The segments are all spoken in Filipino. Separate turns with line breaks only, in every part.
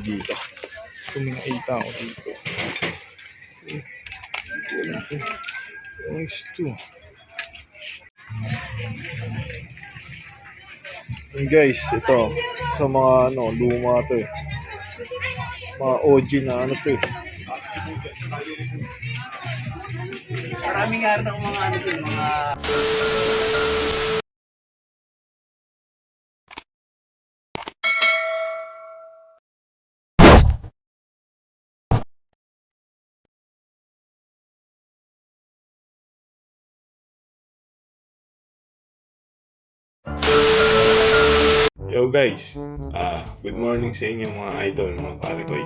dito. Kung nakita ako dito. Wala ko. Ito. And guys, ito. Sa mga luma to eh. Mga OG na to eh.
Maraming nga rin ako mga mga...
Yo guys, good morning sa inyo mga idol, mga pare ko.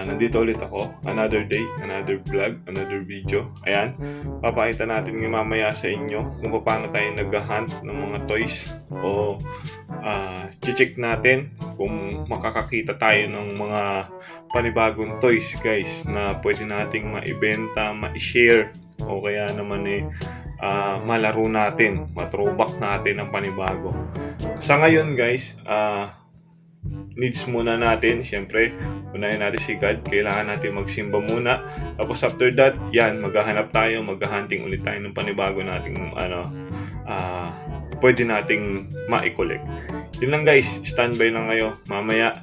Nandito ulit ako, another day, another vlog, another video. Ayan, papakita natin ng mamaya sa inyo kung paano tayo nag-hunt ng mga toys o check natin kung makakakita tayo ng mga panibagong toys guys na pwede nating maibenta, ma-share o kaya naman malaro natin, matrowback natin ang panibago. Sa ngayon guys, needs muna natin, syempre, unahin natin si God, kailangan natin magsimba muna. Tapos after that, yan, maghahanap tayo, maghahunting ulit tayo ng panibago nating pwede nating ma-collect. Yun lang guys, standby lang kayo. Mamaya,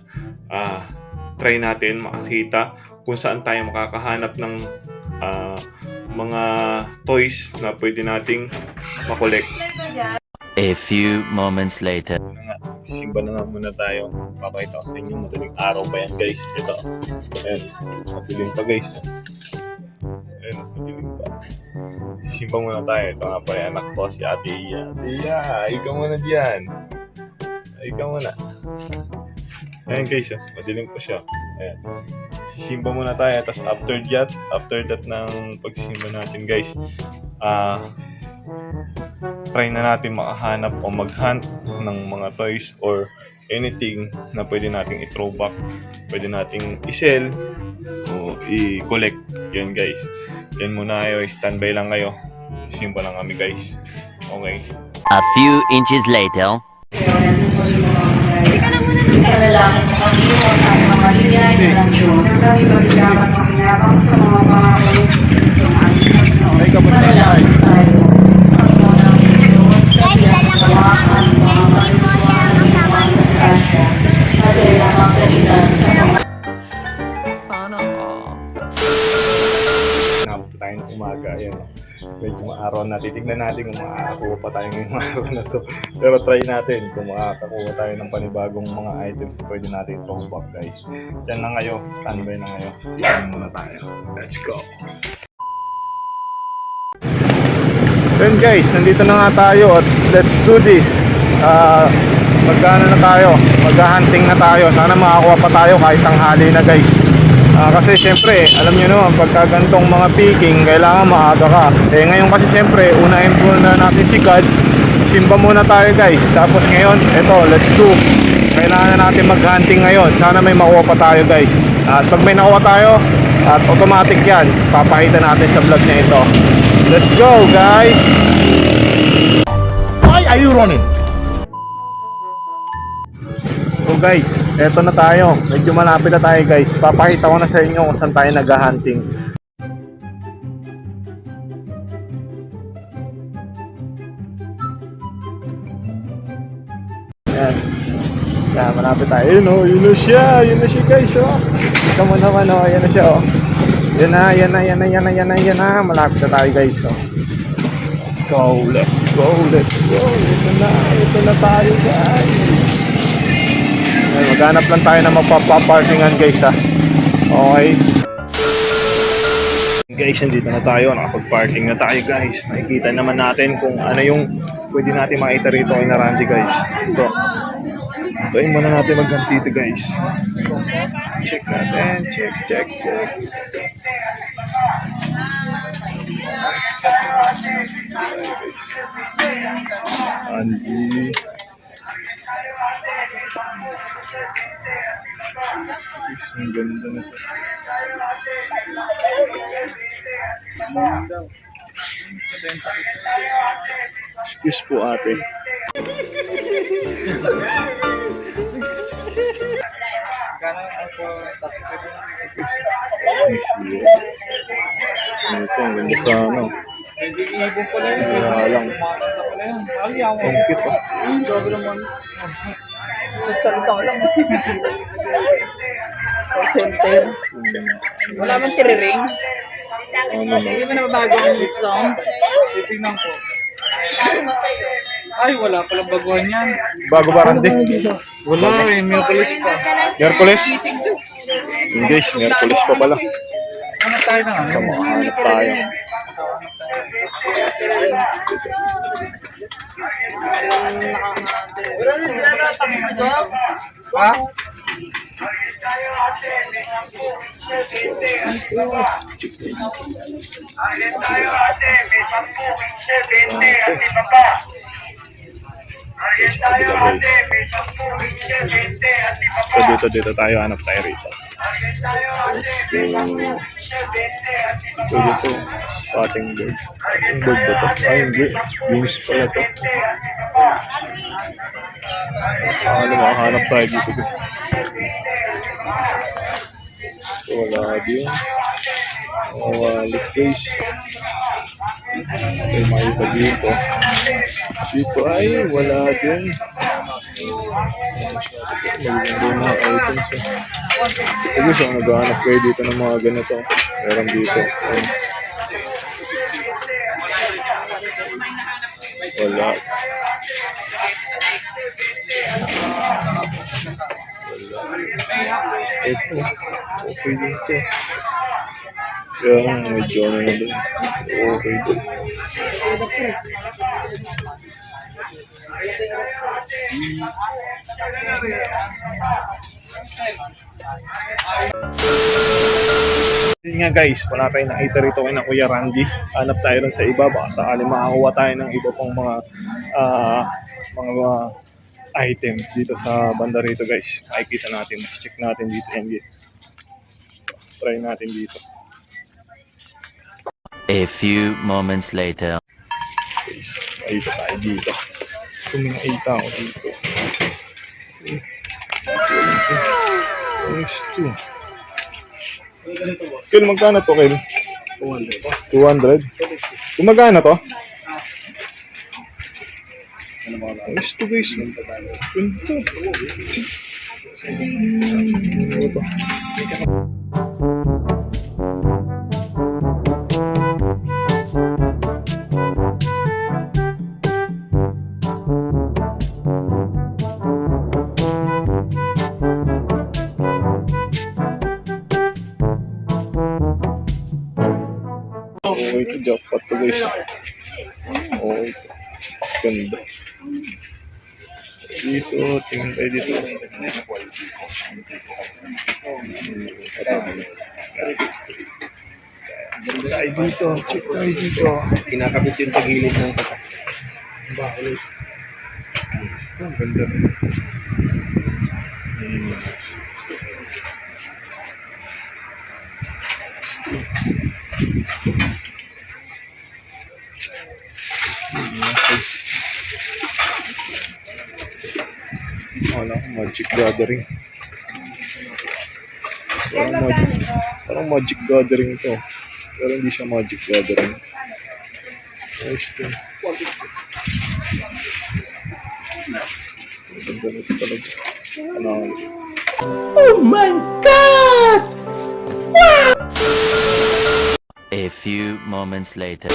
try natin makakita kung saan tayo makakahanap ng mga toys na pwede nating makolekt.
A few moments later.
Simba na nga muna tayo. Papakita ko sa inyo, madaling araw pa yan guys. Ito. Ayan, madilim pa guys. Ayan, madilim pa. Simba muna tayo. Ito nga pa yung anak ko, si Ate Iya. Ate Iya, ikaw muna diyan. Ikaw muna. Ayan guys, madilim pa siya. Ayan. Sisimba muna tayo. Tapos after that ng pagsisimba natin guys, try na natin makahanap o mag-hunt ng mga toys or anything na pwede nating i-throwback, pwede nating i-sell o i-collect. Yan guys. Yan muna kayo. Standby lang kayo. Simba lang kami guys. Okay.
A few inches later.
Hindi ka na muna ng kalalaki mo kami mo sa mga ligay ng Diyos. Sa ibang mo pinabang sa mga pangakulis ng ating manalangin tayo. Ang mga Diyos kasi ang kawakan mga balik sa kasama ng Tasha at ilang ang kailan sa mga
Sana all.
Nabot tayo ng umaga. Ayan. Medyo maaraw na. Titignan natin kung makakakuha pa tayo ngayong araw na to. Pero try natin kung makakakuha tayo ng panibagong mga items na pwede natin throwback guys. Diyan lang kayo. Standby na kayo. Diyan muna tayo. Let's go! Then guys, nandito na nga tayo at let's do this. Magkano na tayo? Mag-hunting na tayo. Sana makakuha pa tayo kahit tanghali na guys. Kasi syempre, alam nyo naman, pagka gantong mga picking, kailangan maaga ka. Ngayon kasi syempre, unahin muna natin si God. Simba muna tayo guys. Tapos ngayon, eto, let's do. Kailangan na natin mag-hunting ngayon. Sana may makuha pa tayo guys. At pag may nakuha tayo, at automatic yan, papakita natin sa vlog na ito. Let's go guys!
Why are you running?
So guys, eto na tayo. Medyo malapit na tayo guys. Papakita ko na sa inyo kung saan tayo nag-hunting. Ayan. Ayan, malapit tayo. Yun o, yun na siya. Yun na siya guys o. Ito mo naman o, yan na siya o. Yan na. Malapit na tayo guys o. Let's go. Ito na tayo guys. Maghanap lang tayo na magpapaparkingan guys ha. Okay. Guys, nandito na tayo. Nakapag-parking na tayo guys. Makikita naman natin kung ano yung pwede natin makita rito kay Narandi guys. Ito. Ito yung muna natin maghanti dito guys. Check natin. Check. Andi. Ang ganda na siya. Excuse po ate.
Gano'n
Ito, ang ganda sa ano. Kaya lang. Ang cute oh.
Salita ko lang. Call center. Wala man tiriring.
Ano na.
Hindi mo na mabago ang sound.
Titingnan ko. Ay, wala palang baguhan yan.
Bago ba Randy?
Wala eh, may police pa.
Miyerkules? Guys, Miyerkules pa pala.
Ano tayo na nga?
Hanap tayo.
Ha?
So dito tayo, hanap tayo rito. So dito, pating bird. Yung bird ba to? Ay, hindi. Wings pala to. Ano, makahanap tayo dito. So wala din. Wallet case. Okay, makita dito. Dito ay wala din. Maganda na items. Ito guys, naghahanap kayo dito ng mga ganito. Meron dito. Ayan. Wala. Ito. Okay dito. Kaya medyo ano na dun. Okay dun. Yun nga guys, wala tayong nakita rito kay na Kuya Randy. Hanap tayo rin sa iba, baka sakali makakuha tayo ng iba pang mga items dito sa banda rito guys. Makikita natin, check natin dito yan. Try natin dito.
A few moments later.
Guys, makikita tayo dito. Kuminakita ako dito. Gusto. Kel, magkano to, Kel? 200. Gumagana to? Gusto guys. Ganito. Ito. Okay, ito jackpot to guys. Okay. Ganda. Dito, tingnan tayo dito. Tayo dito, check tayo dito.
Kinakabit yung tagilid ng saka.
Bakulit. Ito, ang ganda rin. Wala akong Magic Gathering. Parang Magic Gathering to. Pero hindi siya Magic Gathering. Ayos to. Ganda nito talaga. Ano?
A few moments later.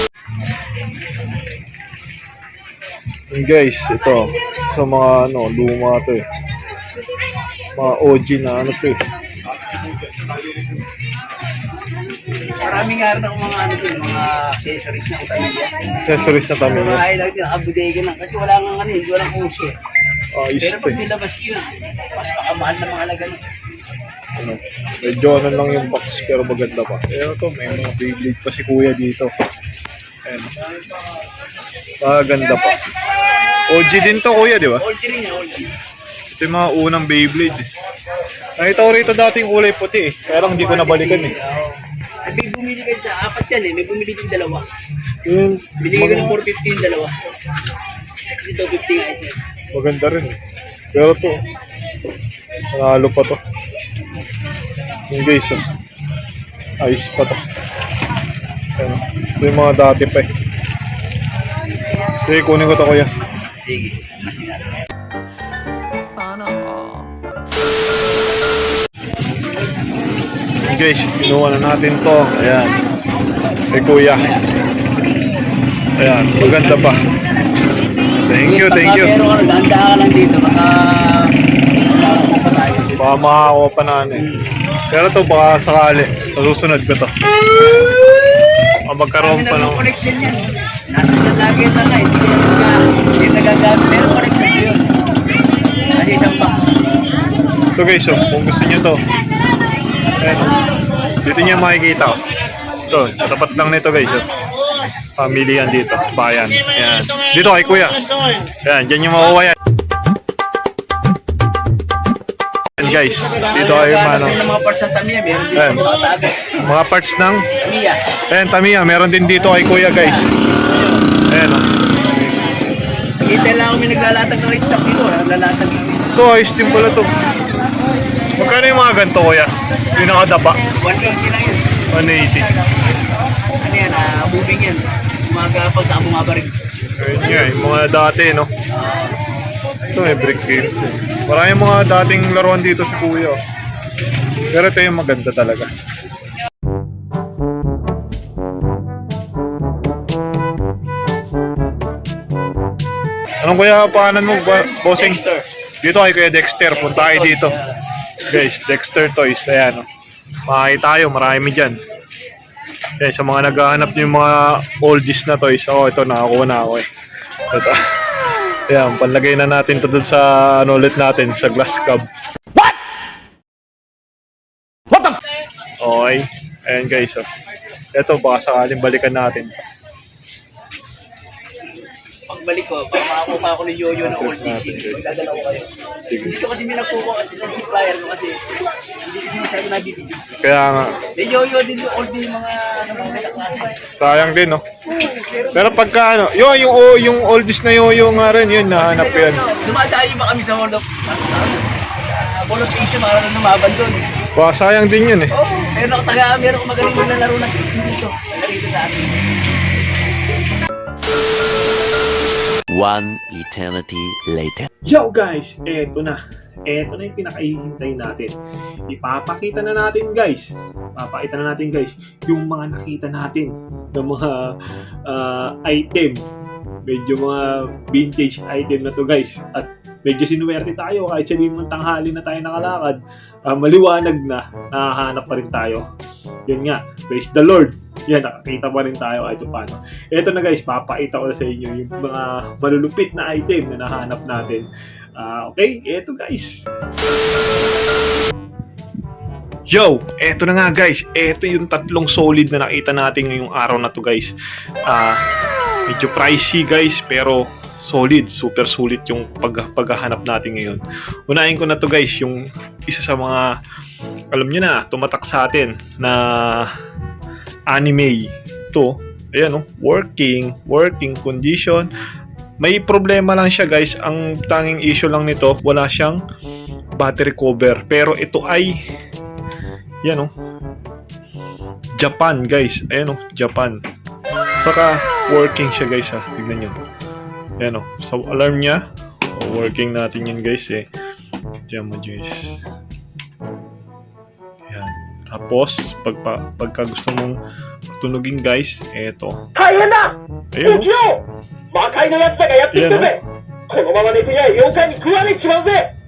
Yung guys, ito. Sa mga ano, luma to eh. Mga OG na ano to eh.
Maraming nga rin ako mga ano din, mga accessories na utamilya.
Accessories na
Sa
kami.
mga highlight din, nakabudega lang. Kasi wala nga ano, hindi walang uso eh.
Ayos
Pero
to
pag
eh.
nilabas ko yun, mas makamahal na mga halaga nun.
Ano, medyo ano lang yung box pero maganda pa. Pero to, may mga Beyblade pa si kuya dito. Ayan. Maganda pa. OG din to kuya, di ba?
Old rin yan, old rin.
Ito yung mga unang Beyblade. Nakita ko rito dating kulay puti eh. Kaya lang hindi ko nabalikan eh.
At may bumili kayo sa apat yan eh, may bumili din dalawa.
Yung
Binigay ko ng 450 yung dalawa. Kasi 250 nga isa.
maganda rin eh. Pero to, nanalo pa to. Yung guys, oh. Ayos pa to. Ayan, ito yung mga dati pa eh. Okay, kunin ko to kuya.
Sige. Masina.
Sana all.
Yung guys, kinuha na natin to. Ayan. Kay kuya. Ayan, maganda pa. Thank you, thank you.
Pero dahan-dahan ka lang dito, baka pa tayo.
Baka makakuha pa na ano eh. Pero to baka sakali. Susunod ko to. Magkaroon pa ng...
Connection yan. Nasa sa lagi lang nga, hindi nagagamit. Pero connection yun. Kasi isang box.
Ito guys, oh, kung gusto nyo to. Ayan, oh. Dito nyo makikita. Oh. Ito, tapat lang nito guys. Oh. Pamilihan dito, bayan. Ayan. Dito kay kuya. Ayan, dyan yung makuha yan. Ayan guys, dito kayo mano.
Ng mga parts ng Tamiya, meron dito
Ayan.
mga tabi.
Mga parts ng...
Tamiya.
Ayan, Tamiya, meron din dito kay kuya guys. Ayan oh.
Hintay lang kami naglalatag ng stock dito. Naglalatag dito.
Ito, ayos din pala to. Magkano yung mga ganito kuya? Yung nakadapa?
180 lang yun.
180.
Ano yan, moving yan. Pag sa mga barig.
Ayun nga, yung mga dati, no? Ito may brick game. Maraming mga dating laruan dito si Kuya. Pero ito yung maganda talaga. Anong kuya paanan mo, bossing?
Dexter.
Dito kay Kuya Dexter, punta kayo dito. Guys, Dexter Toys, ayan. Makakita tayo, marami dyan. Yan, sa mga naghahanap yung mga oldies na toys. Oh, ito nakakuha na ako eh. Ito. Yan, panlagay na natin to dun sa ano ulit natin, sa glass cup. What? What the? Okay. Ayan guys, oh. Ito, baka sakaling balikan natin.
Pagbalik ko, baka makakuha ako ng yoyo ng old
Natin,
DC.
guys.
Magdadala ko kayo.
Sige.
Hindi ko kasi minakuha kasi sa supplier ko kasi hindi kasi masyado nabibigyan.
Kaya nga,
May yoyo din yung old din yung mga mga klase.
sayang din, no? Pero pagka ano, yung oldies na yung nga rin, yun, nahanap ko yan.
Dumadayo ba kami sa World of Ball of Asia, mga lumaban doon.
Baka sayang din yun eh.
Oh, meron akong magaling na laro ng Chris dito. Dito sa akin.
One eternity later.
Yo guys, eto na. Eto na yung pinakahihintay natin. Ipapakita na natin guys. Papakita na natin guys yung mga nakita natin ng mga item. Medyo mga vintage item na to guys. At medyo sinuwerte tayo kahit sabihin mong tanghali na tayo nakalakad. Maliwanag na, nakahanap pa rin tayo. Yun nga, praise the Lord. Yan, nakakita pa rin tayo kahit paano. Eto na guys, papakita ko na sa inyo yung mga malulupit na item na nahanap natin. Okay, eto guys. Yo, eto na nga guys. Eto yung tatlong solid na nakita natin ngayong araw na to guys. Medyo pricey guys, pero solid, super sulit yung paghahanap natin ngayon. Unahin ko na to guys, yung isa sa mga, alam nyo na, tumatak sa atin na anime. Ito, ayan oh, working condition. May problema lang siya guys, ang tanging issue lang nito, wala siyang battery cover. Pero ito ay, yan oh, Japan guys, ayan oh, Japan. Saka working siya guys ha, tignan nyo. Ayan o, so alarm niya, working natin yan guys eh. Diyan mo guys. Ayan. Tapos, pagka gusto mong tunugin guys, eto. Kaya na! Ayan o. Ayan o.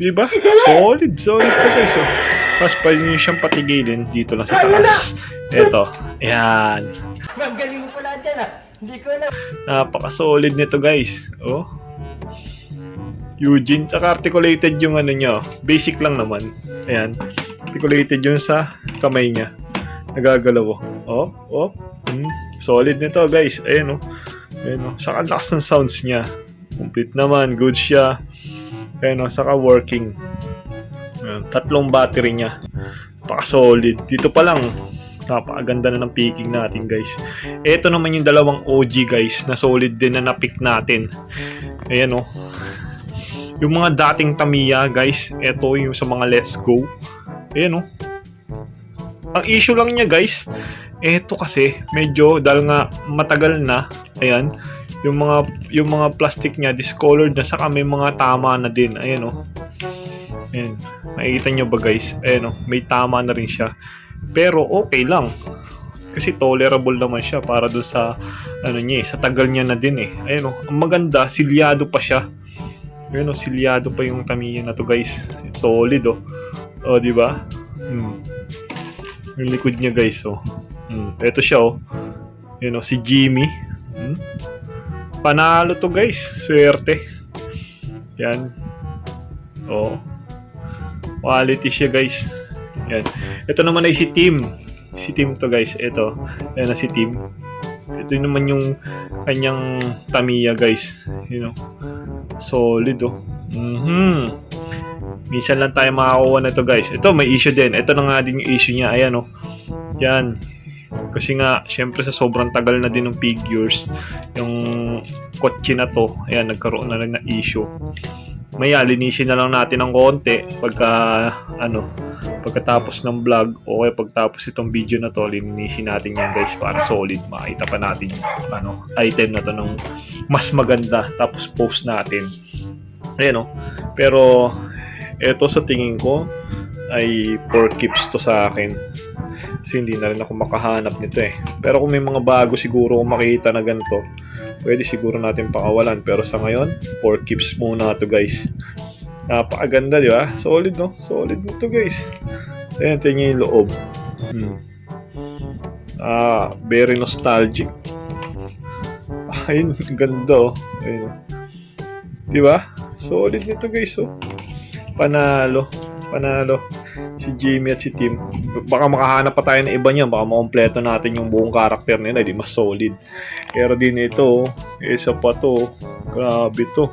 Diba? Solid to guys o. Tapos pwede nyo siyang patigilin dito lang sa taas. Eto. Ayan.
Ma'am, galing mo pala dyan ah. Hindi ko alam.
Napaka-solid nito guys. Oh. Eugene, saka articulated yung ano nyo. Basic lang naman. Ayan. Articulated yun sa kamay niya. Nagagalaw. Oh. Oh. Solid nito guys. Ayan oh. Ayan oh. Saka lakas ng sounds niya. Complete naman. Good siya. Ayan oh. Saka working. Ayan. 3 battery niya. Napaka-solid. Dito pa lang. Napakaganda na ng picking natin guys. Ito naman yung dalawang OG guys na solid din na na-pick natin. Ayan oh. Yung mga dating Tamiya guys, ito yung sa mga Let's Go. Ayan oh. Ang issue lang niya guys, eto kasi medyo dahil nga matagal na, ayan, yung mga plastic niya discolored na, saka may mga tama na din. Ayan oh. Ayan. Makikita nyo ba guys? Ayan oh, may tama na rin siya. Pero okay lang. Kasi tolerable naman siya para doon sa ano niya, sa tagal niya na din eh. Ayan oh, ang maganda, silyado pa siya. Ayan oh, silyado pa yung Tamiya na to guys. Solid oh. Oh, di ba? Yung likod niya guys oh. Ito siya oh. Ayan oh, si Jimmy. Panalo to guys. Swerte. Yan. Oh. Quality siya guys. Yan. Ito naman ay si Tim. Si Tim to guys. Ito. Ayan na si Tim. Ito naman yung kanyang Tamiya guys. You know. Solid oh. Minsan lang tayo makakuha na to guys. Ito may issue din. Ito na nga din yung issue niya. Ayan oh. Yan. Kasi nga, syempre sa sobrang tagal na din ng figures, yung kotse na to, ayan, nagkaroon na rin na issue. Maya, linisin na lang natin ng konti pagkatapos ng vlog o kaya pagtapos itong video na to, linisin natin yan guys para solid. Makita pa natin yung item na to ng mas maganda, tapos post natin. Ayan o. Pero, eto sa tingin ko, ay 4 keeps to sa akin. Kasi hindi na rin ako makahanap nito eh. Pero kung may mga bago siguro kung makita na ganito, pwede siguro natin pakawalan. Pero sa ngayon, 4 keeps muna to guys. Napakaganda, di ba? Solid no? Solid nito guys. Ayan, tingnan yung loob. Very nostalgic. Ayun, ganda oh. Ayun, oh. Di ba? Solid nito guys oh. Panalo. Si Jimmy at si Tim. Baka makahanap pa tayo ng iba niya. Baka makompleto natin yung buong karakter nila. Di mas solid. Pero din ito, isa pa to. Grabe to.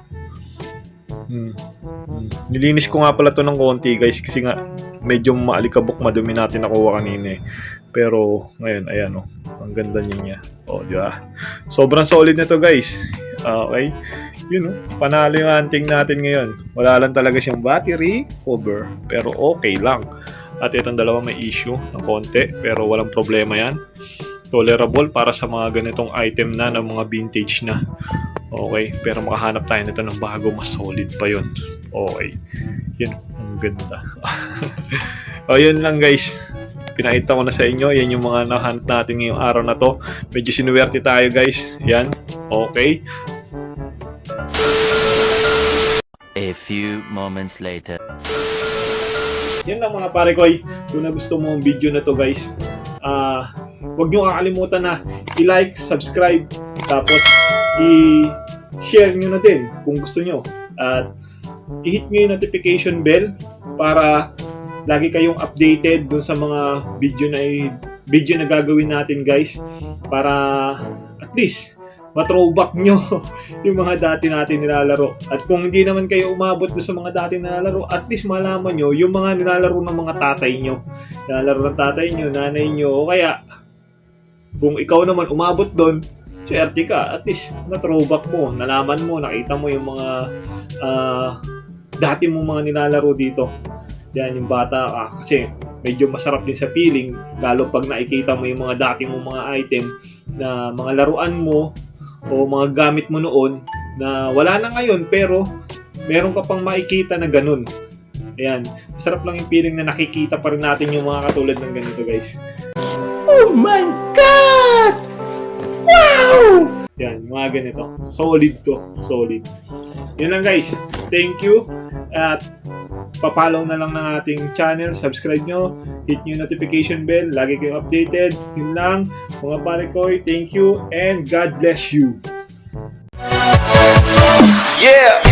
Nilinis ko nga pala to ng konti guys. Kasi nga, medyo maalikabok, madumi natin nakuha kanina eh. Pero, ngayon, ayan oh. Ang ganda niya. Oh, di ba? Sobrang solid na to guys. Okay. Yun oh, panalo yung hunting natin ngayon. Wala lang talaga siyang battery cover, pero okay lang. At itong dalawa may issue ng konti, pero walang problema yan. Tolerable para sa mga ganitong item na ng mga vintage na. Okay, pero makahanap tayo nito ng bago, mas solid pa yun. Okay, yun, ang ganda. O yun lang guys, pinakita ko na sa inyo. Yan yung mga nahanap natin ngayong araw na to. Medyo sinuwerte tayo guys. Yan, okay.
A few moments later.
Yan lang mga pare ko. Kung nagusto mo ang video na to guys, huwag nyo kakalimutan na i-like, subscribe, tapos i-share nyo na din kung gusto nyo. At i-hit nyo yung notification bell para lagi kayong updated dun sa mga video na gagawin natin guys, para at least ma-throwback nyo yung mga dati natin nilalaro. At kung hindi naman kayo umabot sa mga dati nilalaro, at least malaman nyo yung mga nilalaro ng mga tatay nyo. Nilalaro ng tatay nyo, nanay nyo, o kaya kung ikaw naman umabot doon, swerte ka. At least na-throwback mo, nalaman mo, nakita mo yung mga dati mo mga nilalaro dito. Yan yung bata ka. Kasi medyo masarap din sa feeling, lalo pag nakikita mo yung mga dati mo mga item na mga laruan mo o mga gamit mo noon na wala na ngayon, pero meron ka pang makikita na ganun. Ayan, masarap lang yung feeling na nakikita pa rin natin yung mga katulad ng ganito guys.
Oh my God! Wow!
Yan, mga ganito. Solid to. Solid. Yun lang guys. Thank you. At papalaw na lang ng ating channel. Subscribe nyo. Hit nyo yung notification bell. Lagi kayong updated. Yun lang. Mga pare ko, thank you and God bless you.
Yeah!